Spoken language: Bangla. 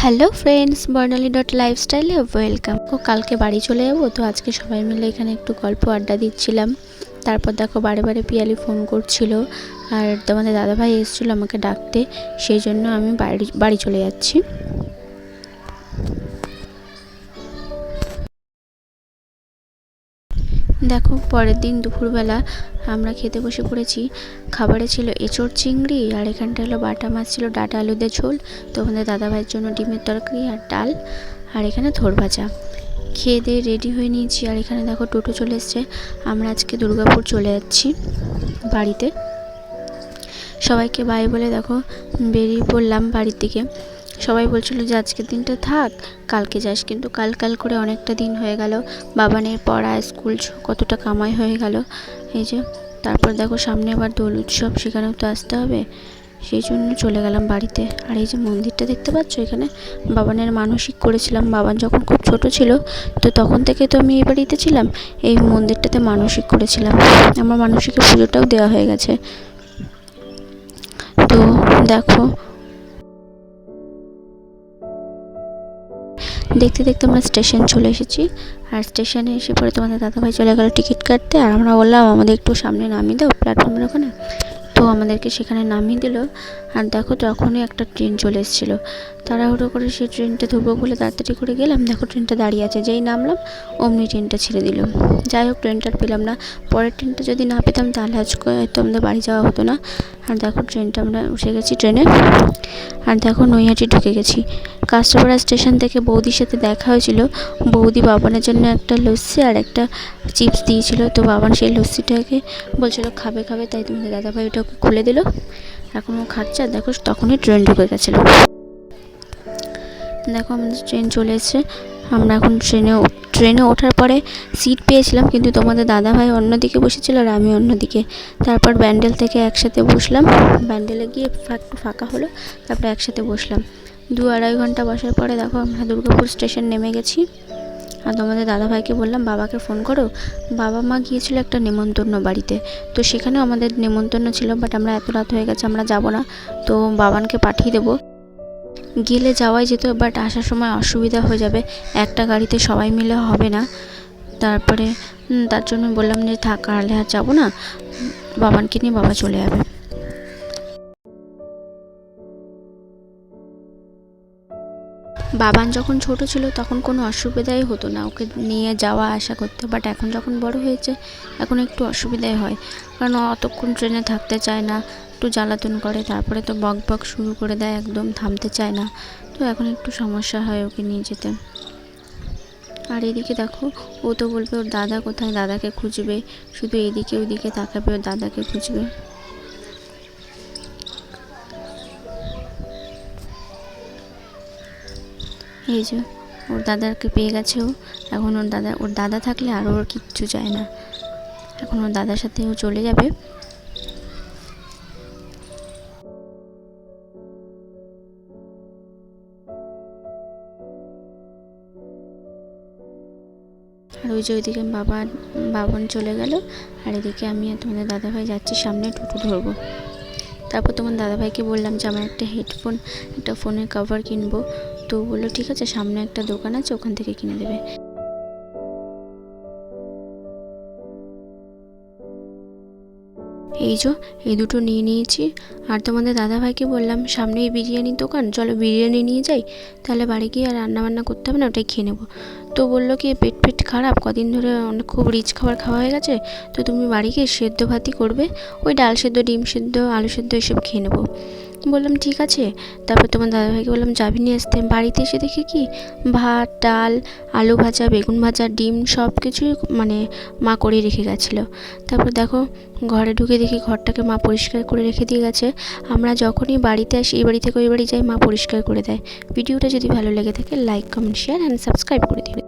হ্যালো ফ্রেন্ডস, বর্ণালী ডট লাইফস্টাইলে ওয়েলকাম। কালকে বাড়ি চলে যাবো, তো আজকে সবাই মিলে এখানে একটু গল্প আড্ডা দিচ্ছিলাম। তারপর দেখো বারে বারে পিয়ালি ফোন করছিল, আর তোমাদের দাদাভাই এসেছিলো আমাকে ডাকতে, সেই জন্য আমি বাড়ি চলে যাচ্ছি। দেখো পরের দিন দুপুরবেলা আমরা খেতে বসে পড়েছি। খাবারে ছিল এঁচোড় চিংড়ি, আর এখানটা হলো বাটা মাছ ছিল, ডাঁটা আলুদের ঝোল, তোমাদের দাদাভাইয়ের জন্য ডিমের তরকারি আর ডাল, আর এখানে থোড় ভাজা। খেয়ে দিয়ে রেডি হয়ে নিয়েছি, আর এখানে দেখো টোটো চলে এসছে। আমরা আজকে দুর্গাপুর চলে যাচ্ছি বাড়িতে। সবাইকে বাই বলে দেখো বেরিয়ে পড়লাম বাড়ির দিকে। সবাই বলছিল যে আজকের দিনটা থাক, কালকে যাস, কিন্তু কাল করে অনেকটা দিন হয়ে গেল। বাবানের পড়া, স্কুল, কতটা কামাই হয়ে গেল। এই যে তারপর দেখো সামনে আবার দোল উৎসব, সেখানেও তো আসতে হবে, সেই জন্য চলে গেলাম বাড়িতে। আর এই যে মন্দিরটা দেখতে পাচ্ছ, এখানে বাবানের মানসিক করেছিলাম। বাবান যখন খুব ছোট ছিল, তো তখন থেকে তো আমি এই বাড়িতে ছিলাম, এই মন্দিরটাতে মানসিক করেছিলাম। আমার মানসিকের পুজোটাও দেওয়া হয়ে গেছে। তো দেখো দেখতে দেখতে আমরা স্টেশন চলে এসেছি। আর স্টেশনে এসে পরে তোমাদের দাদাভাই চলে গেল টিকিট কাটতে, আর আমরা বললাম আমাদের একটু সামনে নামিয়ে দাও প্ল্যাটফর্মের ওখানে। তো আমাদেরকে সেখানে নামিয়ে দিল। আর দেখো তখনই একটা ট্রেন চলে এসেছিলো, তাড়াহুড়ো করে সেই ট্রেনটা ধরবো বলে তাড়াতাড়ি করে গেলাম, দেখো ট্রেনটা দাঁড়িয়ে আছে। যেই নামলাম অমনি ট্রেনটা ছেড়ে দিল। যাই হোক ট্রেনটা পেলাম না, পরের ট্রেনটা যদি না পেতাম তাহলে আজকে হয়তো আমাদের বাড়ি যাওয়া হতো না। আর দেখো ট্রেনটা আমরা উঠে গেছি ট্রেনে, আর দেখো নৈহাটি ঢুকে গেছি। কাস্টপাড়া স্টেশন থেকে বৌদির সাথে দেখা হয়েছিল। বৌদি বাবানের জন্য একটা লস্যি আর একটা চিপস দিয়েছিল, তো বাবান সেই লস্যিটাকে বলছিল খাবে, তাই তোমাদের দাদাভাই ওটাকে খুলে দিল। এখন ও খাচ্ছে, আর দেখো তখনই ট্রেন ঢুকে গেছিলো। দেখো আমাদের ট্রেন চলে এসেছে। আমরা এখন ট্রেনে ওঠার পরে সিট পেয়েছিলাম, কিন্তু তোমাদের দাদাভাই অন্যদিকে বসেছিল আর আমি অন্যদিকে। তারপর ব্যান্ডেল থেকে একসাথে বসলাম, ব্যান্ডেলে গিয়ে একটু ফাঁকা হলো, তারপরে একসাথে বসলাম। 2-2.5 ঘন্টা বসার পরে দেখো আমরা দুর্গাপুর স্টেশন নেমে গেছি। আর তোমাদের দাদাভাইকে বললাম বাবাকে ফোন করো। বাবা মা গিয়েছিল একটা নেমন্তন্ন বাড়িতে, তো সেখানেও আমাদের নেমন্তন্ন ছিল, বাট আমরা এত রাত হয়ে গেছে আমরা যাব না, তো বাবানকে পাঠিয়ে দেবো। গেলে যাওয়াই যেত, বাট আসার সময় অসুবিধা হয়ে যাবে, একটা গাড়িতে সবাই মিলে হবে না। তারপরে তার জন্য বললাম যে থাক, আর যাবো না, বাবানকে নিয়ে বাবা চলে যাবে। বাবান যখন ছোট ছিল তখন কোনো অসুবিধাই হতো না ওকে নিয়ে যাওয়া আসা করতে, বাট এখন যখন বড় হয়েছে এখন একটু অসুবিধাই হয়, কারণ অতক্ষণ ট্রেনে থাকতে চায় না, একটু জ্বালাতন করে, তারপরে তো বক শুরু করে দেয়, একদম থামতে চায় না, তো এখন একটু সমস্যা হয় ওকে নিয়ে যেতে। আর এদিকে দেখো ও তো বলবে ওর দাদা কোথায়, দাদাকে খুঁজবে, শুধু এদিকে ওদিকে তাকাবে, ওর দাদাকে খুঁজবে। এই যে ওর দাদাকে পেয়ে গেছে ও, এখন ওর দাদা থাকলে আর ওর কিচ্ছু চায় না, এখন ওর দাদার সাথে ও চলে যাবে। আর ওই যে ওইদিকে বাবান চলে গেল, আর এদিকে আমি আর তোমাদের দাদাভাই যাচ্ছি সামনে, টোটো ধরবো। তারপর তোমার দাদাভাইকে বললাম যে আমার একটা হেডফোন, একটা ফোনের কভার কিনবো, তো বললো ঠিক আছে, সামনে একটা দোকান আছে ওখান থেকে কিনে দেবে। এই দুটো নিয়ে নিয়েছি। আর তোমাদের দাদাভাইকে বললাম সামনেই বিরিয়ানির দোকান, চলো বিরিয়ানি নিয়ে যাই, তাহলে বাড়ি গিয়ে আর রান্নাবান্না করতে হবে না, ওটাই খেয়ে নেবো। তো বললো কি পেট খারাপ, কদিন ধরে অনেক খুব রিচ খাবার খাওয়া হয়ে গেছে, তো তুমি বাড়ি গিয়ে সেদ্ধ ভাতই করবে, ওই ডাল সেদ্ধ, ডিম সেদ্ধ, আলু সেদ্ধ এসব খেয়ে নেবো। বললাম ঠিক আছে। তারপর তোমার দাদাভাইকে বললাম যাবি নিয়ে আসতে, বাড়িতে এসে দেখি কি ভাত, ডাল, আলু ভাজা, বেগুন ভাজা, ডিম সব কিছুই মা করে রেখে গেছিলো। তারপর দেখো ঘরে ঢুকে দেখি ঘরটাকে মা পরিষ্কার করে রেখে দিয়ে গেছে। আমরা যখনই বাড়িতে আসি, এই বাড়ি থেকে ওই বাড়ি যাই, মা পরিষ্কার করে দেয়। ভিডিওটা যদি ভালো লেগে থাকে like, comment, share and subscribe করে দিবে।